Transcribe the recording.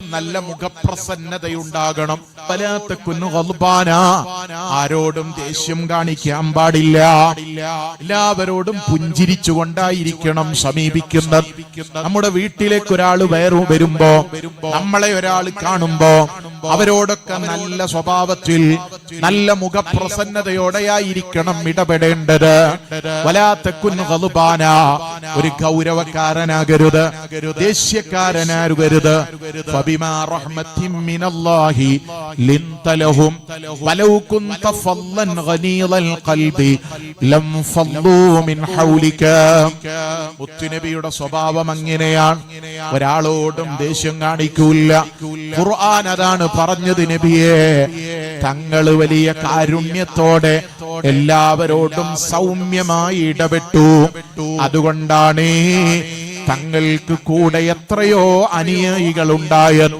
നല്ല മുഖപ്രസന്നതയുണ്ടാകണം. ആരോടും ദേഷ്യം കാണിക്കാൻ പാടില്ല. എല്ലാവരോടും പുഞ്ചിരിച്ചുകൊണ്ടായിരിക്കണം സമീപിക്കുന്നത്. നമ്മുടെ വീട്ടിലേക്ക് ഒരാൾ വരുമ്പോ, നമ്മളെ ഒരാൾ കാണുമ്പോ അവരോടൊക്കെ നല്ല സ്വഭാവത്തിൽ നല്ല മുഖപ്രസന്നതയോടെയായിരിക്കണം ഇടപെടേണ്ടത്. ഒരു ഗൗരവക്കാരനാകരുത്, ദേഷ്യക്കാരനാകരുത്. ഫബിമാ റഹ്മത്തിൻ മിനല്ലാഹി ലിൻത ലഹും വലൗ കുൻത ഫല്ലൻ ഗനീദൽ ഖൽബി ലം ഫല്ലൂ മിൻ ഹൗലിക. മുത്തുനബിയുടെ സ്വഭാവം അങ്ങനെയാണ്. ഒരാളോടും ദേഷ്യം കാണിക്കൂല. ഖുർആൻ അതാണ് പറഞ്ഞത്. നബിയെ, തങ്ങൾ വലിയ കാരുണ്യത്തോടെ എല്ലാവരോടും സൗമ്യമായി ഇടപെട്ടു. അതുകൊണ്ടാണ് തങ്ങൾക്ക് കൂടെ എത്രയോ അനുയായികൾ ഉണ്ടായത്.